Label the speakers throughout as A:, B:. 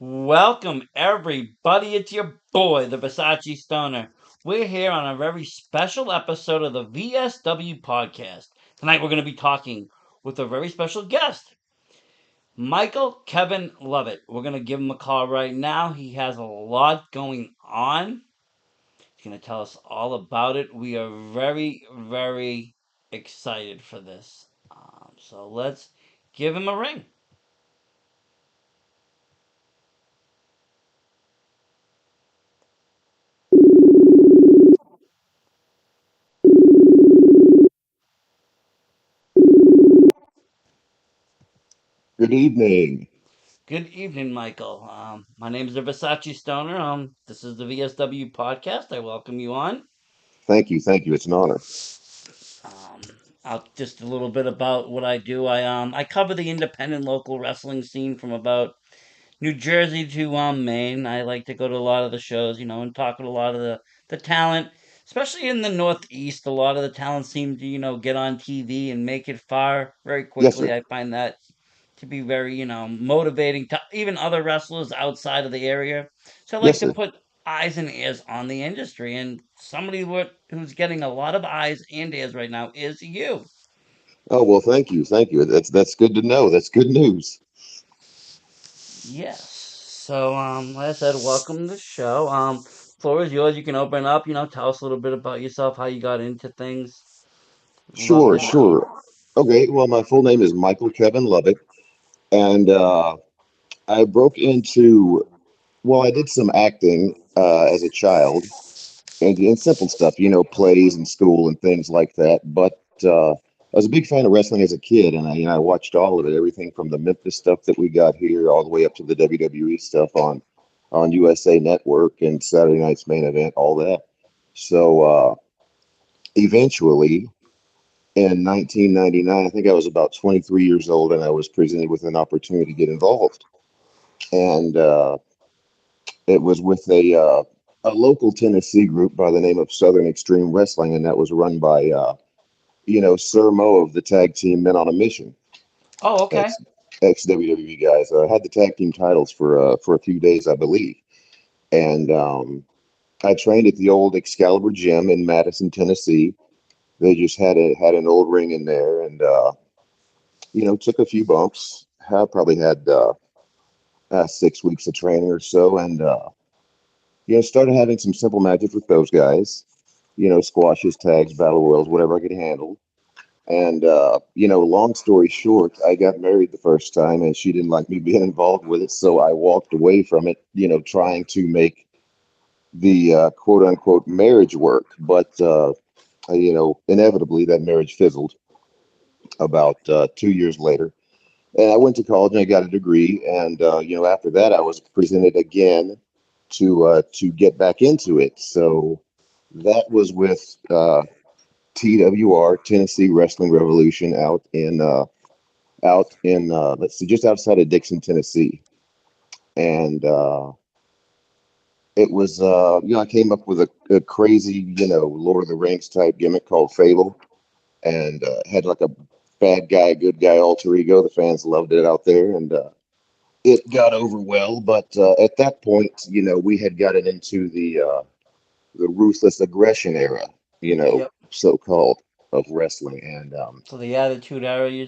A: Welcome, everybody. It's your boy, the Versace Stoner. We're here on a very special episode of the VSW podcast. Tonight, we're going to be talking with a very special guest, Michael Kevin Lovett. We're going to give him a call right now. He has a lot going on. He's going to tell us all about it. We are very, very excited for this. So let's give him a ring.
B: Good evening.
A: Good evening, Michael. My name is the Versace Stoner. This is the VSW podcast. I welcome you on.
B: Thank you. Thank you. It's an honor.
A: Um, just a little bit about what I do. I cover the independent local wrestling scene from about New Jersey to Maine. I like to go to a lot of the shows, and talk with a lot of the talent, especially in the Northeast. A lot of the talent seem to get on TV and make it far very
B: Yes,
A: quickly.
B: sir.
A: I find that to be very motivating to even other wrestlers outside of the area. So I like
B: Yes,
A: to
B: sir.
A: put eyes and ears on the industry, and somebody who's getting a lot of eyes and ears right now is you.
B: Oh well, thank you. Thank you. That's good to know. That's good news.
A: Yes. So, like I said, welcome to the show. Floor is yours. You can open up. Tell us a little bit about yourself, how you got into things. Love
B: Sure,
A: to know.
B: sure. Okay. Well, my full name is Michael Kevin Lovett, and I broke into. Well, I did some acting as a child, and simple stuff, plays and school and things like that. But I was a big fan of wrestling as a kid, and I watched all of it, everything from the Memphis stuff that we got here, all the way up to the WWE stuff on USA Network and Saturday Night's Main Event, all that. So eventually, in 1999, I think I was about 23 years old, and I was presented with an opportunity to get involved, and it was with a local Tennessee group by the name of Southern Extreme Wrestling, and that was run by Sir Mo of the tag team Men on a Mission,
A: Oh, okay.
B: ex ex WWE guys. Had the tag team titles for a few days, I believe, and I trained at the old Excalibur Gym in Madison, Tennessee. They just had an old ring in there, and took a few bumps. I probably had 6 weeks of training or so, and started having some simple matches with those guys. Squashes, tags, battle royals, whatever I could handle. And long story short, I got married the first time, and she didn't like me being involved with it, so I walked away from it. Trying to make the quote unquote marriage work, but inevitably that marriage fizzled about 2 years later. And I went to college and I got a degree, and after that, I was presented again to get back into it. So that was with TWR, Tennessee Wrestling Revolution, out in let's see, just outside of Dixon, Tennessee. And it was I came up with a crazy, Lord of the Rings type gimmick called Fable, and had like a bad guy, good guy alter ego. The fans loved it out there, and it got over well. But at that point, we had gotten into the ruthless aggression era,
A: Yep.
B: so called, of wrestling, and
A: So the Attitude Era, you're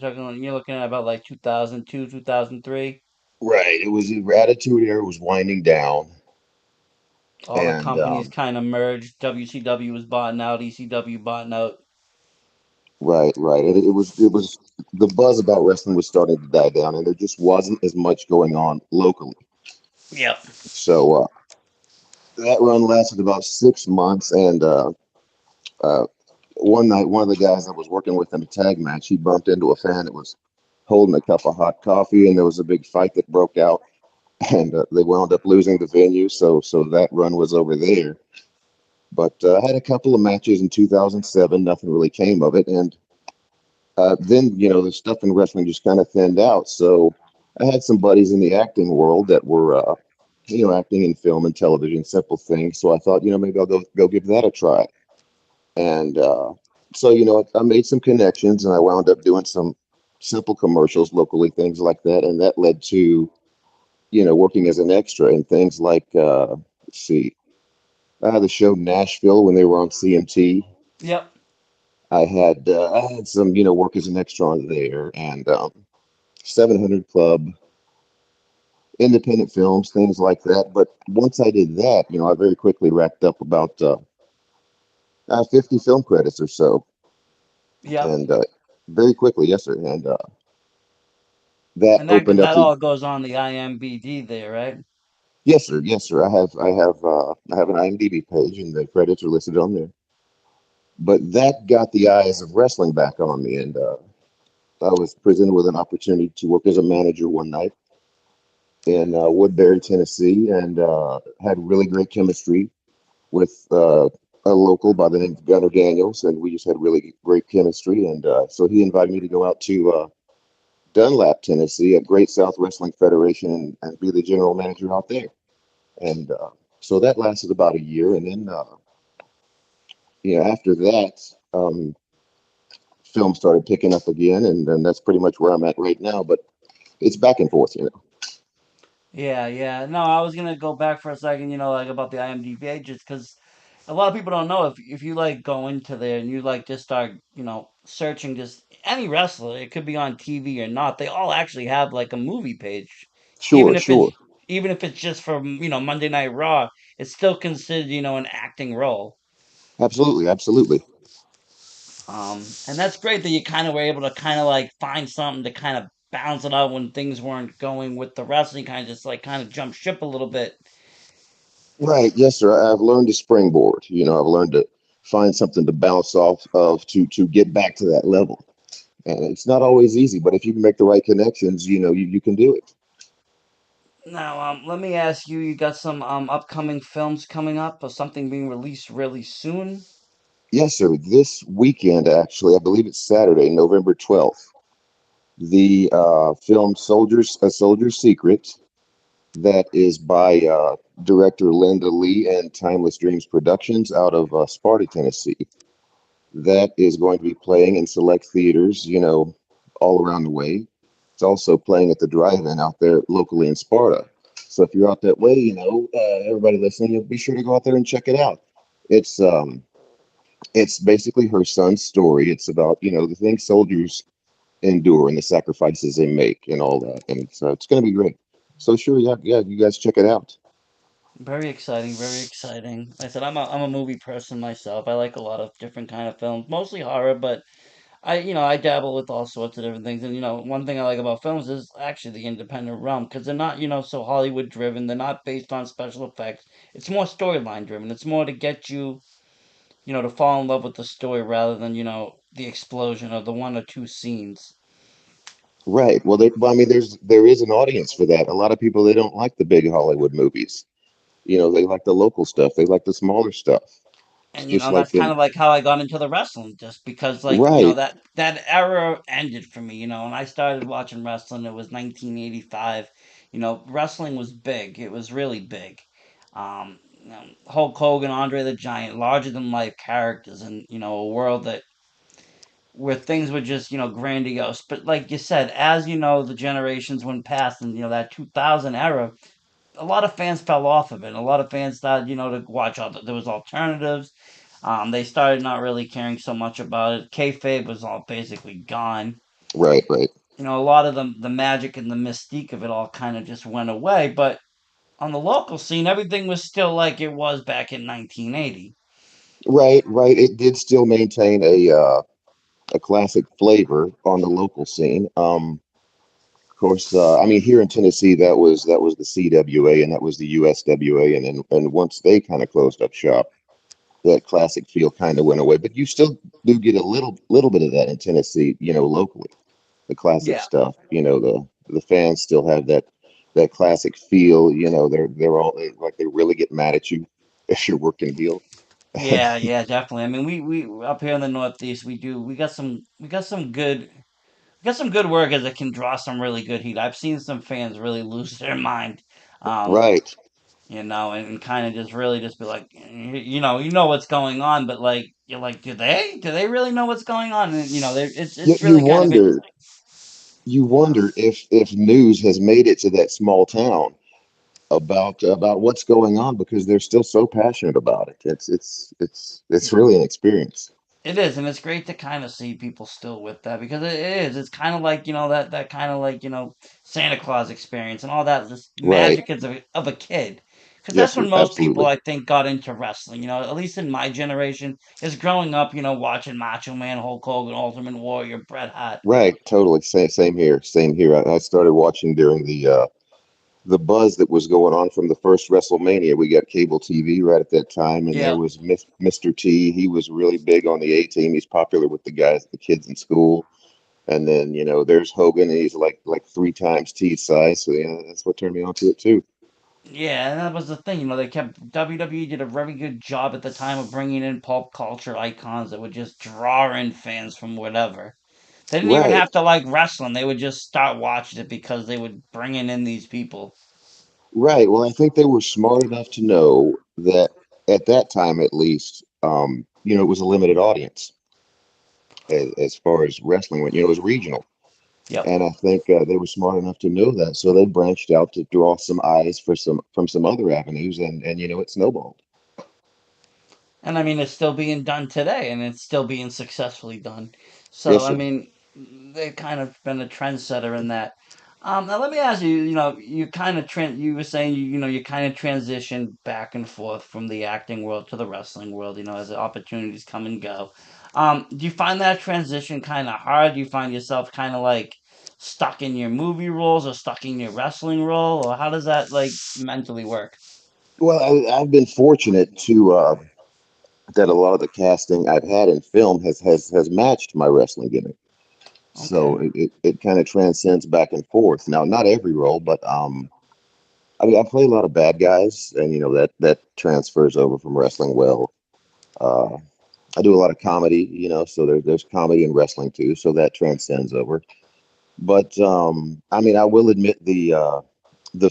A: looking at about like 2002, 2003.
B: right, it was the Attitude Era was winding down,
A: All the
B: and
A: companies kind of merged. WCW was bought out. ECW bought out.
B: right, right. It was the buzz about wrestling was starting to die down, and there just wasn't as much going on locally.
A: Yep.
B: So that run lasted about 6 months, and uh, one night, one of the guys I was working with in a tag match, he bumped into a fan that was holding a cup of hot coffee, and there was a big fight that broke out, and they wound up losing the venue. So that run was over there. But I had a couple of matches in 2007. Nothing really came of it, and then the stuff in wrestling just kind of thinned out. So I had some buddies in the acting world that were acting in film and television, simple things. So I thought, maybe I'll go give that a try. And so I made some connections, and I wound up doing some simple commercials locally, things like that, and that led to working as an extra in things like, let's see, the show Nashville when they were on CMT.
A: Yep.
B: I had some, work as an extra on there, and 700 Club, independent films, things like that. But once I did that, I very quickly racked up about 50 film credits or so,
A: Yep.
B: and very quickly, yes, sir. And that
A: And
B: opened up
A: that
B: the
A: all goes on the IMBD there, right?
B: yes, sir, yes, sir. I have an IMDb page, and the credits are listed on there. But that got the eyes of wrestling back on me, and I was presented with an opportunity to work as a manager one night in Woodbury, Tennessee, and had really great chemistry with a local by the name of Gunnar Daniels, and we just had really great chemistry. And so he invited me to go out to Dunlap, Tennessee, at Great South Wrestling Federation, and be the general manager out there. And so that lasted about a year, and then after that, film started picking up again, and then that's pretty much where I'm at right now. But it's back and forth.
A: Yeah, yeah. No, I was gonna go back for a second, like about the IMDb just because a lot of people don't know if you like go into there and you like just start, searching just any wrestler, it could be on TV or not. They all actually have like a movie page, even
B: Sure,
A: if it's
B: sure,
A: even if it's just for Monday Night Raw. It's still considered an acting role.
B: absolutely, absolutely.
A: And that's great that you kind of were able to kind of like find something to kind of balance it out when things weren't going with the wrestling, kind of just like kind of jump ship a little bit.
B: Right, yes, sir. I've learned to springboard. I've learned to find something to bounce off of to get back to that level. And it's not always easy, but if you can make the right connections, you can do it.
A: Now, let me ask you: you got some upcoming films coming up, or something being released really soon?
B: Yes, sir. This weekend, actually, I believe it's Saturday, November 12th, the film Soldiers, A Soldier's Secret, that is by director Linda Lee and Timeless Dreams Productions out of Sparta, Tennessee. That is going to be playing in select theaters, all around the way. It's also playing at the drive-in out there locally in Sparta. So if you're out that way, everybody listening, you'll be sure to go out there and check it out. It's um, it's basically her son's story. It's about the things soldiers endure and the sacrifices they make and all that, and it's going to be great. So sure, yeah, yeah, you guys check it out.
A: Very exciting, very exciting. Like I said I'm a movie person myself. I like a lot of different kind of films, mostly horror, but I dabble with all sorts of different things. And one thing I like about films is actually the independent realm because they're not so Hollywood driven. They're not based on special effects. It's more storyline driven. It's more to get you to fall in love with the story rather than the explosion of the one or two scenes.
B: Right. Well, I mean, there is an audience for that. A lot of people, they don't like the big Hollywood movies. They like the local stuff. They like the smaller stuff. It's
A: And
B: just like
A: that's kind
B: them.
A: of like how I got into the wrestling, just because like
B: Right.
A: that era ended for me. When I started watching wrestling, it was 1985. Wrestling was big. It was really big. Hulk Hogan, Andre the Giant, larger than life characters, and a world that where things were just grandiose. But like you said, as the generations went past, and that 2000 era, a lot of fans fell off of it. A lot of fans started, to watch all there was alternatives. They started not really caring so much about it. Kayfabe was all basically gone.
B: Right. Right.
A: A lot of the magic and the mystique of it all kind of just went away. But on the local scene, everything was still like it was back in 1980.
B: Right. Right. It did still maintain a classic flavor on the local scene. Of course, I mean, here in Tennessee, that was the CWA and that was the USWA, and once they kind of closed up shop, that classic feel kind of went away. But you still do get a little bit of that in Tennessee, locally. The classic
A: Yeah,
B: stuff. The fans still have that classic feel. They're all like they really get mad at you if you're working heel.
A: yeah, yeah, definitely. I mean, we up here in the Northeast, we got some good workers that can draw some really good heat. I've seen some fans really lose their mind. Um,
B: Right.
A: and kind of just really just be like, you know what's going on, but like you're like, do they really know what's going on? And it's
B: You,
A: it's
B: you
A: really kind of
B: wonder
A: interesting.
B: you wonder if news has made it to that small town, about what's going on because they're still so passionate about it. It's really an experience.
A: It is, and it's great to kind of see people still with that because it is. It's kind of like that kind of like Santa Claus experience and all that. This
B: Right.
A: magic of a kid, because that's
B: Yes,
A: when
B: sir.
A: most people
B: Absolutely.
A: I think got into wrestling. At least in my generation, is growing up. Watching Macho Man, Hulk Hogan, Ultimate Warrior, Bret Hart.
B: Right. Totally. Same here. Same here. I started watching during the buzz that was going on from the first WrestleMania. We got cable TV right at that time, and there
A: Yeah,
B: was Mr. T. He was really big on the A team. He's popular with the guys, the kids in school. And then there's Hogan, and he's like three times T's size. So yeah, that's what turned me on to it too.
A: yeah, and that was the thing. They kept WWE did a very good job at the time of bringing in pop culture icons that would just draw in fans from whatever. They didn't even
B: Right,
A: have to like wrestling. They would just start watching it because they would bringing in these people.
B: right. Well, I think they were smart enough to know that at that time, at least, it was a limited audience as far as wrestling went. It was regional.
A: Yep.
B: And I think they were smart enough to know that, so they branched out to draw some eyes for some other avenues, and it snowballed.
A: And I mean, it's still being done today, and it's still being successfully done. So
B: Yes,
A: I
B: sir.
A: mean, they've kind of been a trendsetter in that. Now let me ask you. You kind of you were saying you kind of transitioned back and forth from the acting world to the wrestling world. As the opportunities come and go. Do you find that transition kind of hard? Do you find yourself kind of like stuck in your movie roles or stuck in your wrestling role, or how does that like mentally work?
B: Well, I've been fortunate to that a lot of the casting I've had in film has matched my wrestling gimmick, so
A: Okay.
B: it kind of transcends back and forth. Now, not every role, but I mean, I play a lot of bad guys, and that transfers over from wrestling well. Uh, I do a lot of comedy, so there's comedy in wrestling too, so that transcends over. But I mean, I will admit the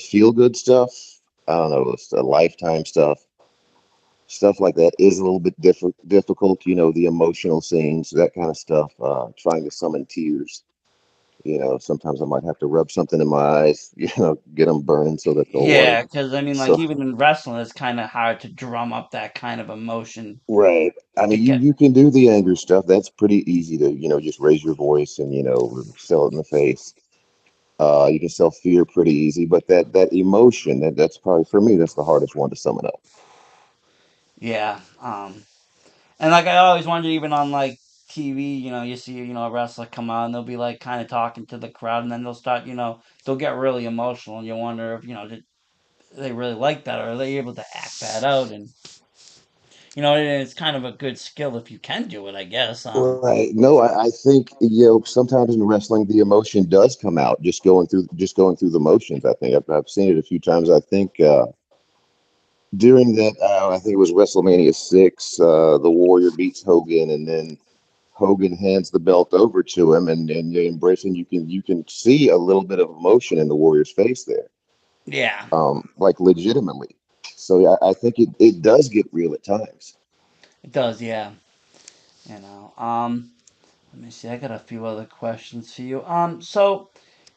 B: feel good stuff. I don't know, it's the lifetime stuff like that is a little bit difficult. The emotional scenes, that kind of stuff. Trying to summon tears. Sometimes I might have to rub something in my eyes. Get them burning so that they'll water.
A: Yeah, because I mean, like
B: So
A: even in wrestling, it's kind of hard to drum up that kind of emotion
B: right. I
A: to
B: mean, you
A: get.
B: you can do the anger stuff. That's pretty easy to just raise your voice and sell it in the face. You can sell fear pretty easy, but that emotion that's probably for me that's the hardest one to summon up.
A: Yeah, and like I always wonder, even on like TV, you see, a wrestler come out and they'll be like kind of talking to the crowd, and then they'll start, they'll get really emotional, and you wonder if did they really like that, or are they able to act that out, and it's kind of a good skill if you can do it, I guess.
B: Right. No, I think sometimes in wrestling the emotion does come out just going through the motions. I think I've seen it a few times. I think during that I think it was WrestleMania 6. The Warrior beats Hogan, and then Hogan hands the belt over to him, and you embrace, and you can see a little bit of emotion in the Warrior's face there,
A: Yeah,
B: like legitimately. So yeah, I think it does get real at times.
A: it does. Yeah, you know. Let me see. I got a few other questions for you. So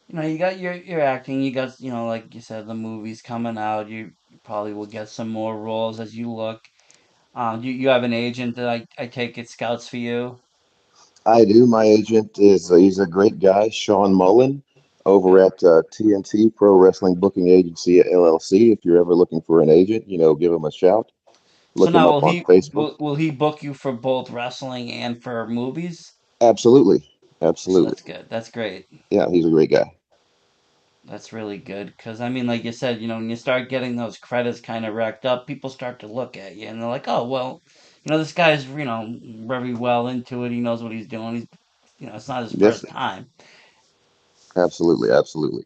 A: you got your acting. You got like you said, the movies coming out. You probably will get some more roles as you look. You have an agent that I take it scouts for you.
B: I do. My agent is he's a great guy, Sean Mullen, over
A: Yep.
B: at TNT Pro Wrestling Booking Agency LLC. If you're ever looking for an agent, give him a shout.
A: So
B: Look him
A: now
B: up on Facebook.
A: will he book you for both wrestling and for movies?
B: Absolutely,
A: So
B: absolutely.
A: that's good. That's great.
B: Yeah, he's a great guy.
A: That's really good because I mean, like you said, when you start getting those credits kind of racked up, people start to look at you and they're like, "Oh, well, this guy's very well into it. He knows what he's doing. It's not his
B: Yes,
A: first time."
B: absolutely, absolutely.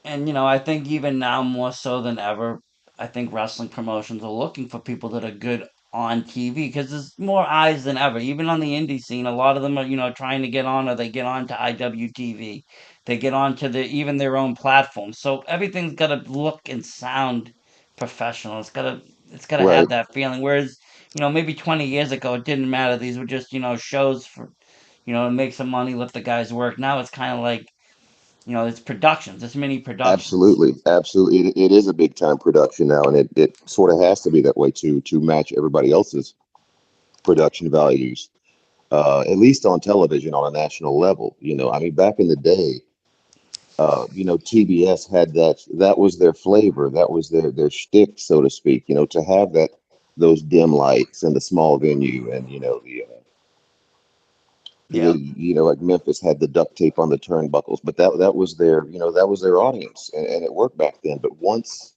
A: And I think even now more so than ever, I think wrestling promotions are looking for people that are good on TV because there's more eyes than ever. Even on the indie scene, a lot of them are trying to get on, or they get on to IWTV, they get on to even their own platform. So everything's got to look and sound professional. It's got to have
B: Right.
A: that feeling. Whereas maybe 20 years ago it didn't matter. These were just shows for to make some money, let the guys work. Now it's kind of like It's productions, it's mini productions.
B: Absolutely, absolutely. It is a big time production now, and it sort of has to be that way to match everybody else's production values. At least on television on a national level. I mean, back in the day, TBS had that was their flavor, that was their shtick, so to speak. To have those dim lights and the small venue, and the
A: Yep.
B: like Memphis had the duct tape on the turnbuckles, but that was their that was their audience, and it worked back then. But once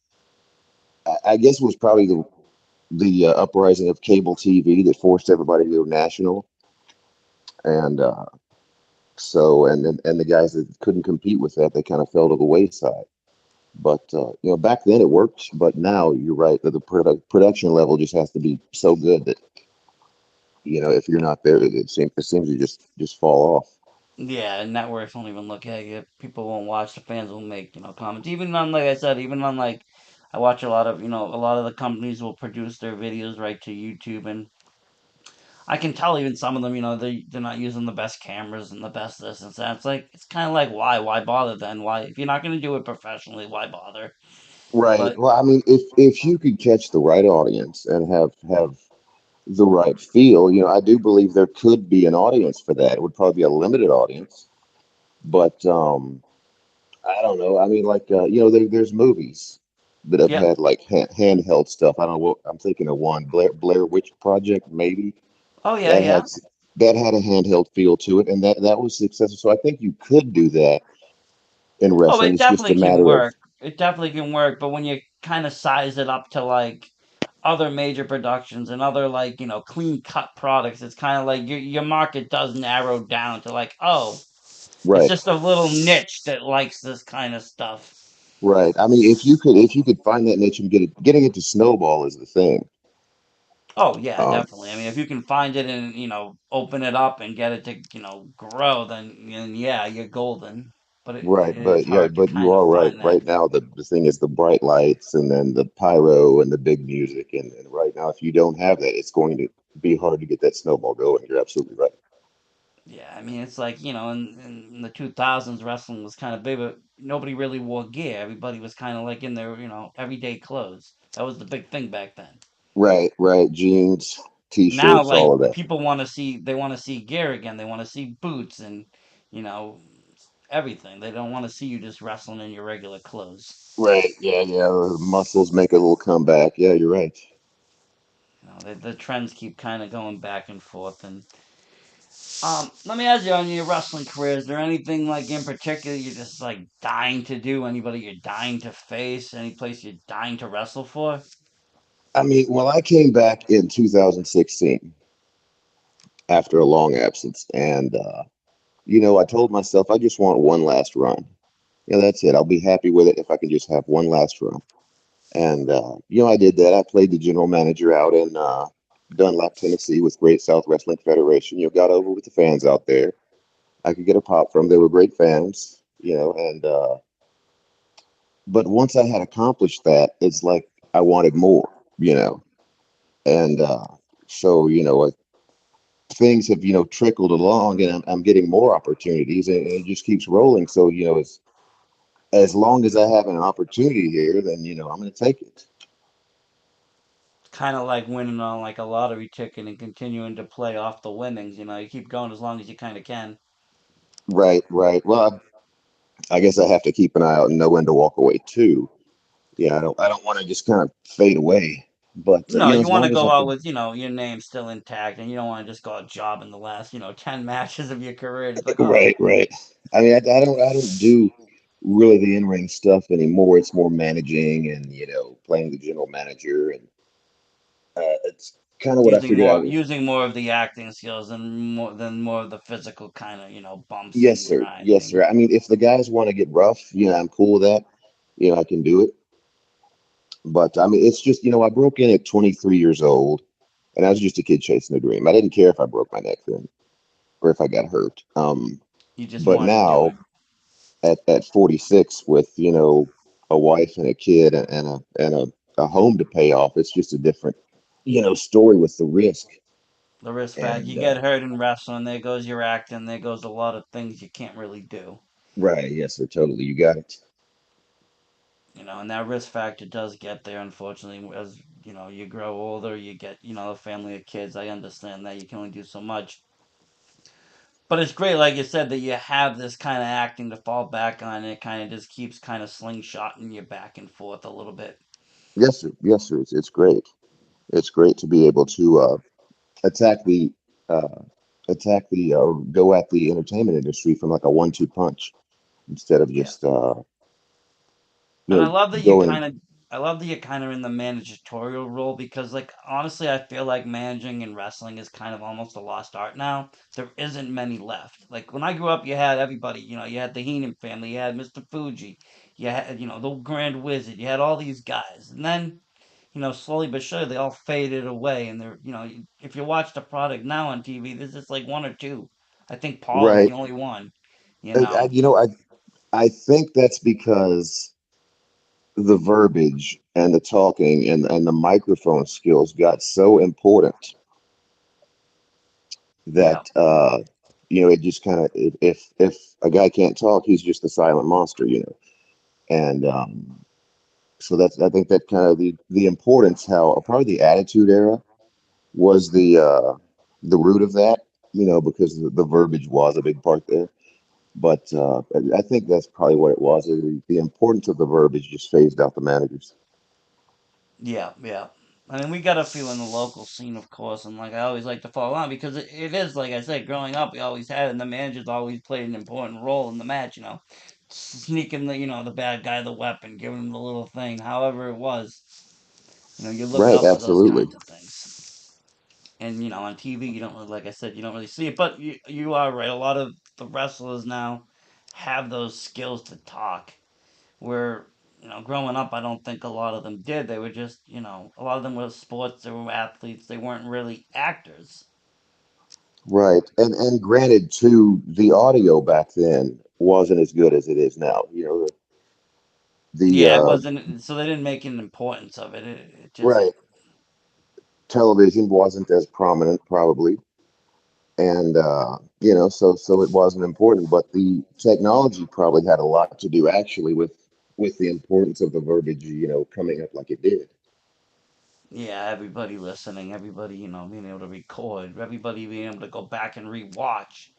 B: I guess it was probably the uprising of cable TV that forced everybody to go national, and and the guys that couldn't compete with that, they kind of fell to the wayside. But back then it worked, but now you're right that the production level just has to be so good that if you're not there, it seems to just fall off.
A: Yeah, networks won't even look at you. People won't watch. The fans will make comments. Even on, like I said, even on, like, I watch a lot of a lot of the companies will produce their videos right to YouTube, and I can tell even some of them, they're not using the best cameras and the best this and that. It's like, it's kind of like, why bother then? Why, if you're not going to do it professionally, why bother?
B: Right.
A: But
B: Well, I mean, if you could catch the right audience and have the right feel, I do believe there could be an audience for that. It would probably be a limited audience, but I don't know. I mean, like there's movies that have
A: yep.
B: had like handheld stuff. I don't know. I'm thinking of one Blair Witch Project, maybe
A: Oh yeah,
B: that had
A: yeah.
B: that had a handheld feel to it, and that was successful. So I think you could do that in
A: Oh,
B: wrestling.
A: it
B: It's just a
A: definitely can
B: matter of
A: work. It definitely can work. But when you kind of size it up to, like, other major productions and other, like, clean cut products, it's kind of like your market does narrow down to, like, oh, it's
B: right,
A: just a little niche that likes this kind of stuff.
B: right. I mean, if you could find that niche and getting it to snowball is the thing.
A: Oh yeah,
B: Um,
A: definitely. I mean, if you can find it and open it up and get it to grow, then yeah, you're golden. But
B: right,
A: it is
B: but yeah,
A: hard to
B: but you
A: kind of
B: are right.
A: find that.
B: Right now, the thing is the bright lights and then the pyro and the big music, and right now, if you don't have that, it's going to be hard to get that snowball going. You're absolutely right.
A: Yeah, I mean, it's like, in the 2000s, wrestling was kind of big, but nobody really wore gear. Everybody was kind of like in their, everyday clothes. That was the big thing back then.
B: Right, right. Jeans,
A: Now,
B: t-shirts,
A: like,
B: all of that.
A: people they want to see gear again. They want to see boots and, you know, everything. They don't want to see you just wrestling in your regular clothes.
B: Right. Yeah, yeah. The muscles make a little comeback. Yeah, you're right.
A: The trends keep kind of going back and forth. And let me ask you, on your wrestling career, is there anything, like, in particular you're just, like, dying to do? Anybody you're dying to face? Any place you're dying to wrestle for?
B: I mean, well, I came back in 2016 after a long absence, and I told myself I just want one last run. Yeah, that's it. I'll be happy with it if I can just have one last run. And I did that. I played the general manager out in Dunlap, Tennessee, with Great South Wrestling Federation. Got over with the fans out there. I could get a pop from. They were great fans. And but once I had accomplished that, it's like I wanted more. You know, and so things have trickled along, and I'm getting more opportunities, and it just keeps rolling. So as long as I have an opportunity here, then I'm going to take it.
A: It's kind of like winning on, like, a lottery ticket and continuing to play off the winnings. You keep going as long as you kind of can.
B: Right, right. Well, I guess I have to keep an eye out and know when to walk away too. Yeah, I don't want to just kind of fade away. But
A: No, you
B: as
A: want to
B: long as
A: go
B: I
A: out
B: can,
A: with, your name still intact, and you don't want to just go out jobbing the last, 10 matches of your career. It's like, oh,
B: right, right. I mean, I don't do really the in-ring stuff anymore. It's more managing and playing the general manager, and it's kind of what I figured out.
A: using more of the acting skills and more of the physical kind of, bumps
B: Yes,
A: and
B: sir. Yes,
A: grinding.
B: sir. I mean, if the guys want to get rough, I'm cool with that. I can do it. But I mean, it's just, I broke in at 23 years old, and I was just a kid chasing a dream. I didn't care if I broke my neck then or if I got hurt.
A: You just
B: But
A: wanted to do
B: now
A: it.
B: at 46 with, a wife and a kid and a home to pay off, it's just a different, story with the risk.
A: The risk factor.
B: And
A: You get hurt in wrestling, there goes your acting, there goes a lot of things you can't really do.
B: Right. Yes, sir. Totally. You got it.
A: And that risk factor does get there, unfortunately. As you grow older, you get a family of kids. I understand that you can only do so much, but it's great, like you said, that you have this kind of acting to fall back on. And it kind of just keeps kind of slingshotting you back and forth a little bit.
B: Yes, sir. Yes, sir. It's great. It's great to be able to attack the uh, go at the entertainment industry from like a 1-2 punch instead of
A: Yeah.
B: just
A: And
B: going
A: I love that you're kind of in the managerial role because, like, honestly, I feel like managing in wrestling is kind of almost a lost art now. There isn't many left. Like when I grew up, you had everybody. You had the Heenan family, you had Mr. Fuji, you had the Grand Wizard, you had all these guys, and then slowly but surely they all faded away. And if you watch the product now on TV, there's just like one or two. I think Paul is
B: right.
A: the only one. You
B: I,
A: know,
B: you know, I think that's because the verbiage and the talking and the microphone skills got so important
A: yeah,
B: that it just kind of if a guy can't talk, he's just a silent monster. And so that's I think that kind of the importance how probably the Attitude Era was the root of that, because the verbiage was a big part there. But I think that's probably what it was. The importance of the verbiage just phased out the managers.
A: yeah, yeah. I mean, we got a few in the local scene, of course, and like I always like to follow on because it is like I said, growing up, we always had it, and the managers always played an important role in the match. Sneaking the bad guy the weapon, giving him the little thing, however it was. You look
B: Right,
A: out for those
B: absolutely.
A: kinds of things. And on TV, you don't really, like I said, you don't really see it. But you are right. A lot of the wrestlers now have those skills to talk. Where growing up, I don't think a lot of them did. They were just a lot of them were sports. They were athletes. They weren't really actors.
B: Right. And granted too, the audio back then wasn't as good as it is now. The
A: Yeah, it wasn't. So they didn't make an importance of it. It just
B: right, television wasn't as prominent probably. And so it wasn't important, but the technology probably had a lot to do actually with the importance of the verbiage, coming up like it did.
A: yeah. Everybody listening, everybody being able to record, everybody being able to go back and rewatch.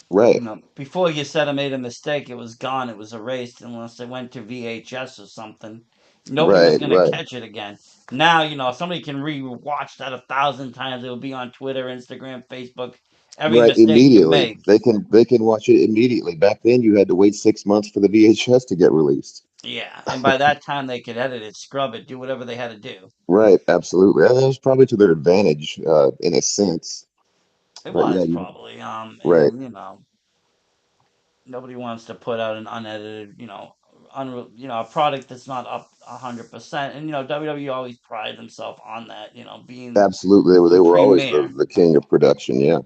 B: Right,
A: Before you said I made a mistake, it was gone. It was erased unless it went to VHS or something. Nobody was
B: right,
A: gonna
B: right.
A: catch it again. Now, somebody can re-watch that 1,000 times. It'll be on Twitter, Instagram, Facebook. Every
B: Right,
A: mistake you
B: immediately.
A: make.
B: They can watch it immediately. Back then you had to wait 6 months for the VHS to get released.
A: Yeah, and by that time they could edit it, scrub it, do whatever they had to do.
B: Right, absolutely. And that was probably to their advantage, in a sense.
A: It
B: But yeah,
A: was probably,
B: right,
A: and nobody wants to put out an unedited, a product that's not up 100%. And WWE always pride themselves on that, being
B: absolutely. They
A: the
B: were always the,
A: premier.
B: the king of production. Yeah,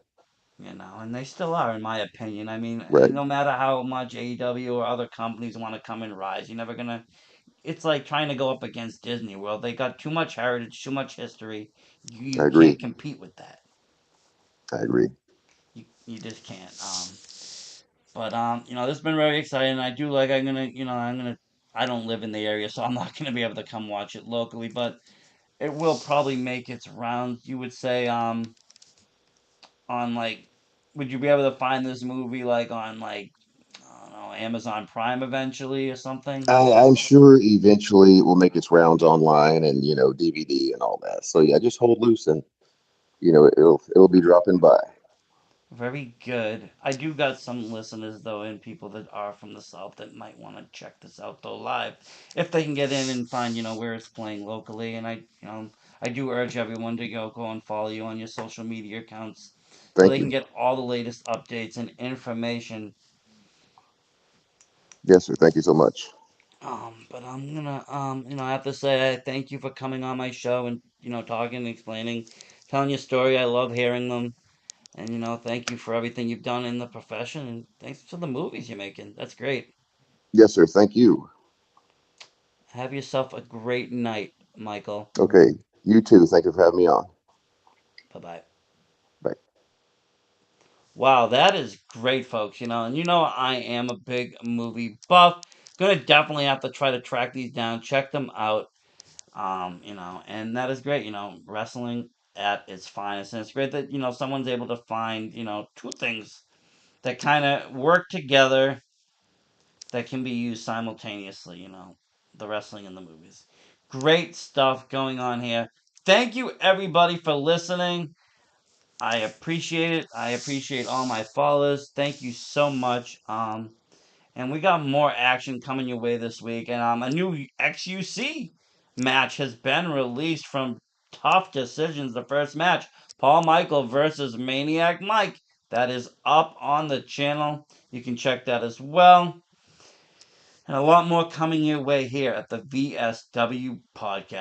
A: And they still are, in my opinion. I mean,
B: right.
A: no matter how much AEW or other companies want to come and rise, you're never gonna. It's like trying to go up against Disney World. They got too much heritage, too much history. You
B: I
A: can't
B: agree.
A: compete with that.
B: I agree.
A: You just can't. But this has been very exciting. I do like. I'm gonna. I don't live in the area, so I'm not gonna be able to come watch it locally. But it will probably make its rounds. You would say on like, would you be able to find this movie like on like I don't know Amazon Prime eventually or something?
B: I'm sure eventually it will make its rounds online and DVD and all that. So yeah, just hold loose and it'll be dropping by.
A: Very good. I do got some listeners though, and people that are from the south that might want to check this out though live, if they can get in and find where it's playing locally. And I do urge everyone to go and follow you on your social media accounts, so
B: Thank
A: they can
B: you.
A: get all the latest updates and information.
B: Yes, sir. Thank you so much.
A: But I'm gonna I have to say I thank you for coming on my show and talking, explaining, telling your story. I love hearing them. And thank you for everything you've done in the profession, and thanks for the movies you're making. That's great.
B: Yes, sir. Thank you.
A: Have yourself a great night, Michael.
B: Okay. You too. Thank you for having me on.
A: Bye bye.
B: Bye.
A: Wow, that is great, folks. And I am a big movie buff. Gonna definitely have to try to track these down, check them out. And that is great. Wrestling at its finest, and it's great that someone's able to find two things that kind of work together that can be used simultaneously. The wrestling and the movies. Great stuff going on here. Thank you everybody for listening. I appreciate it. I appreciate all my followers. Thank you so much. And we got more action coming your way this week. And a new XUC match has been released from Tough Decisions. The first match, Paul Michael versus Maniac Mike. That is up on the channel. You can check that as well. And a lot more coming your way here at the VSW podcast.